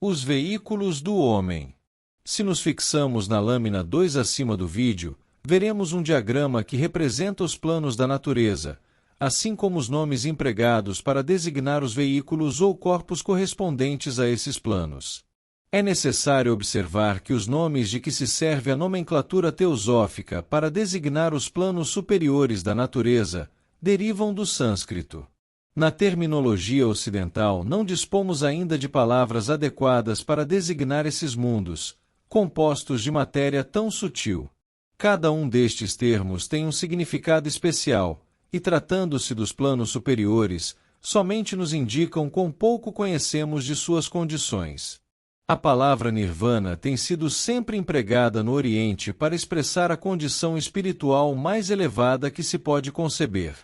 Os veículos do homem. Se nos fixamos na lâmina 2 acima do vídeo, veremos um diagrama que representa os planos da natureza, assim como os nomes empregados para designar os veículos ou corpos correspondentes a esses planos. É necessário observar que os nomes de que se serve a nomenclatura teosófica para designar os planos superiores da natureza derivam do sânscrito. Na terminologia ocidental, não dispomos ainda de palavras adequadas para designar esses mundos, compostos de matéria tão sutil. Cada um destes termos tem um significado especial, e tratando-se dos planos superiores, somente nos indicam quão pouco conhecemos de suas condições. A palavra nirvana tem sido sempre empregada no Oriente para expressar a condição espiritual mais elevada que se pode conceber.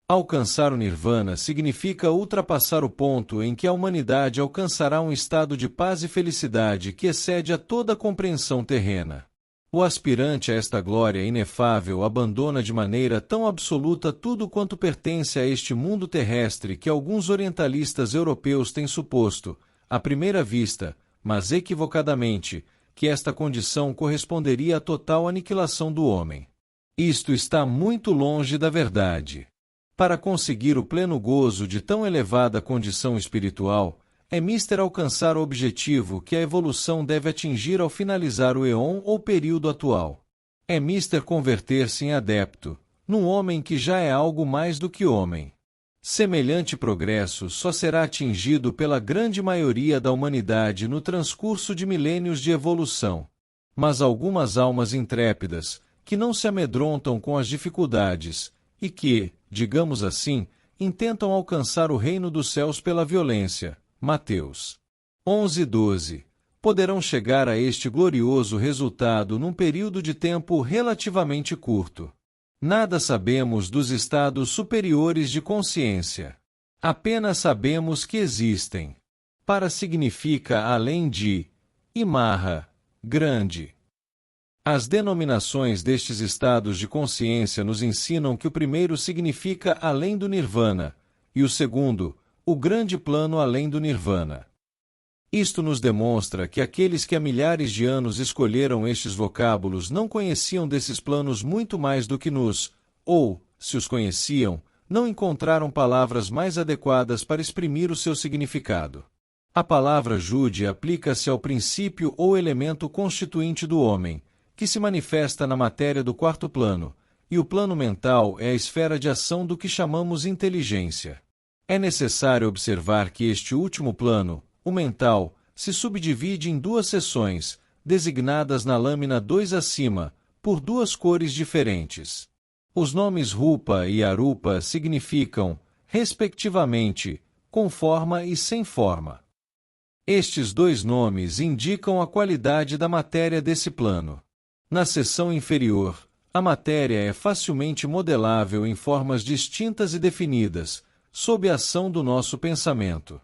Alcançar o nirvana significa ultrapassar o ponto em que a humanidade alcançará um estado de paz e felicidade que excede a toda compreensão terrena. O aspirante a esta glória inefável abandona de maneira tão absoluta tudo quanto pertence a este mundo terrestre que alguns orientalistas europeus têm suposto, à primeira vista, mas equivocadamente, que esta condição corresponderia à total aniquilação do homem. Isto está muito longe da verdade. Para conseguir o pleno gozo de tão elevada condição espiritual, é mister alcançar o objetivo que a evolução deve atingir ao finalizar o éon ou período atual. É mister converter-se em adepto, num homem que já é algo mais do que homem. Semelhante progresso só será atingido pela grande maioria da humanidade no transcurso de milênios de evolução. Mas algumas almas intrépidas, que não se amedrontam com as dificuldades, e que, digamos assim, intentam alcançar o reino dos céus pela violência, Mateus 11:12, poderão chegar a este glorioso resultado num período de tempo relativamente curto. Nada sabemos dos estados superiores de consciência. Apenas sabemos que existem. Para significa além de, e marra, grande. As denominações destes estados de consciência nos ensinam que o primeiro significa além do nirvana, e o segundo, o grande plano além do nirvana. Isto nos demonstra que aqueles que há milhares de anos escolheram estes vocábulos não conheciam desses planos muito mais do que nos, ou, se os conheciam, não encontraram palavras mais adequadas para exprimir o seu significado. A palavra Jude aplica-se ao princípio ou elemento constituinte do homem, que se manifesta na matéria do quarto plano, e o plano mental é a esfera de ação do que chamamos inteligência. É necessário observar que este último plano, o mental, se subdivide em duas seções, designadas na lâmina 2 acima, por duas cores diferentes. Os nomes Rupa e Arupa significam, respectivamente, com forma e sem forma. Estes dois nomes indicam a qualidade da matéria desse plano. Na seção inferior, a matéria é facilmente modelável em formas distintas e definidas, sob a ação do nosso pensamento.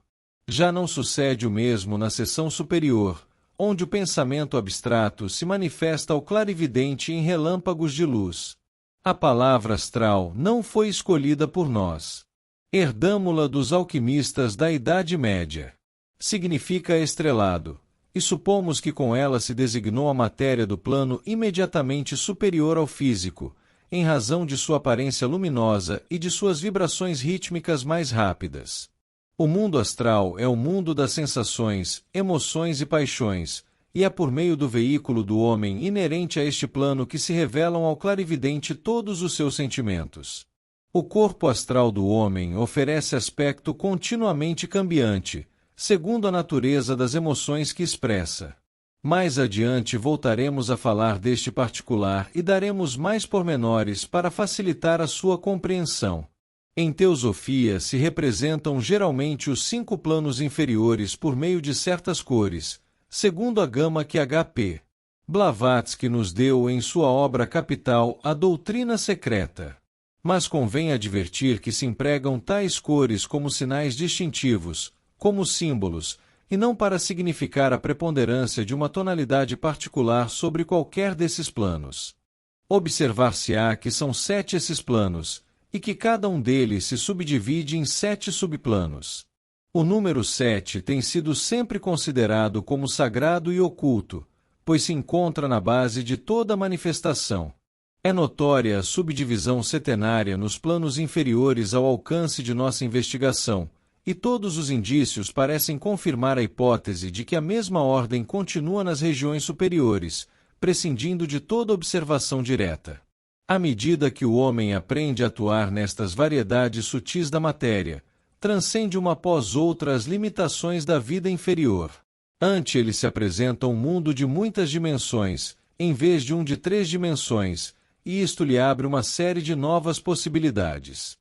Já não sucede o mesmo na seção superior, onde o pensamento abstrato se manifesta ao clarividente em relâmpagos de luz. A palavra astral não foi escolhida por nós. Herdamo-la dos alquimistas da Idade Média. Significa estrelado, e supomos que com ela se designou a matéria do plano imediatamente superior ao físico, em razão de sua aparência luminosa e de suas vibrações rítmicas mais rápidas. O mundo astral é o mundo das sensações, emoções e paixões, e é por meio do veículo do homem inerente a este plano que se revelam ao clarividente todos os seus sentimentos. O corpo astral do homem oferece aspecto continuamente cambiante, segundo a natureza das emoções que expressa. Mais adiante voltaremos a falar deste particular e daremos mais pormenores para facilitar a sua compreensão. Em teosofia se representam geralmente os 5 planos inferiores por meio de certas cores, segundo a gama que H.P. Blavatsky nos deu em sua obra capital A Doutrina Secreta. Mas convém advertir que se empregam tais cores como sinais distintivos, como símbolos, e não para significar a preponderância de uma tonalidade particular sobre qualquer desses planos. Observar-se-á que são 7 esses planos, e que cada um deles se subdivide em 7 subplanos. O número 7 tem sido sempre considerado como sagrado e oculto, pois se encontra na base de toda manifestação. É notória a subdivisão setenária nos planos inferiores ao alcance de nossa investigação, e todos os indícios parecem confirmar a hipótese de que a mesma ordem continua nas regiões superiores, prescindindo de toda observação direta. À medida que o homem aprende a atuar nestas variedades sutis da matéria, transcende uma após outra as limitações da vida inferior. Ante ele se apresenta um mundo de muitas dimensões, em vez de um de 3 dimensões, e isto lhe abre uma série de novas possibilidades.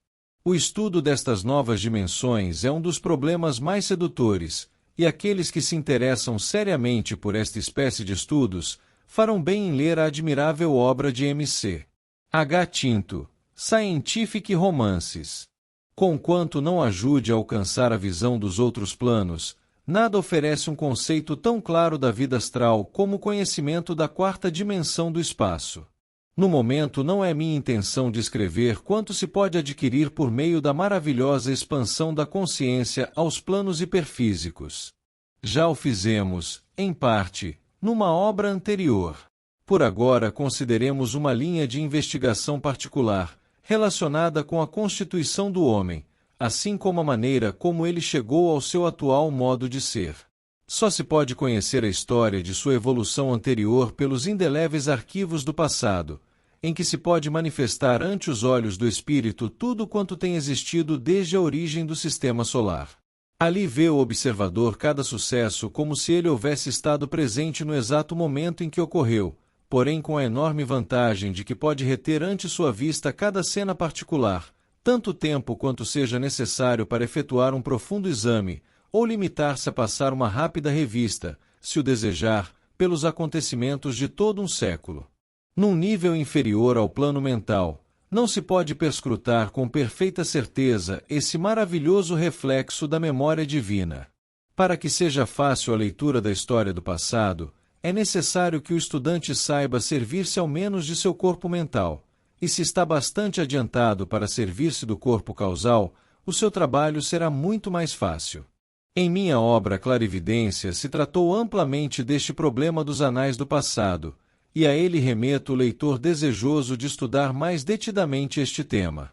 O estudo destas novas dimensões é um dos problemas mais sedutores, e aqueles que se interessam seriamente por esta espécie de estudos farão bem em ler a admirável obra de M.C. H. Tinto, Scientific Romances. Conquanto não ajude a alcançar a visão dos outros planos, nada oferece um conceito tão claro da vida astral como o conhecimento da 4ª dimensão do espaço. No momento não é minha intenção descrever quanto se pode adquirir por meio da maravilhosa expansão da consciência aos planos hiperfísicos. Já o fizemos, em parte, numa obra anterior. Por agora consideremos uma linha de investigação particular, relacionada com a constituição do homem, assim como a maneira como ele chegou ao seu atual modo de ser. Só se pode conhecer a história de sua evolução anterior pelos indeléveis arquivos do passado, em que se pode manifestar ante os olhos do espírito tudo quanto tem existido desde a origem do sistema solar. Ali vê o observador cada sucesso como se ele houvesse estado presente no exato momento em que ocorreu, porém com a enorme vantagem de que pode reter ante sua vista cada cena particular, tanto tempo quanto seja necessário para efetuar um profundo exame, ou limitar-se a passar uma rápida revista, se o desejar, pelos acontecimentos de todo um século. Num nível inferior ao plano mental, não se pode perscrutar com perfeita certeza esse maravilhoso reflexo da memória divina. Para que seja fácil a leitura da história do passado, é necessário que o estudante saiba servir-se ao menos de seu corpo mental, e se está bastante adiantado para servir-se do corpo causal, o seu trabalho será muito mais fácil. Em minha obra Clarividência se tratou amplamente deste problema dos anais do passado, e a ele remeto o leitor desejoso de estudar mais detidamente este tema.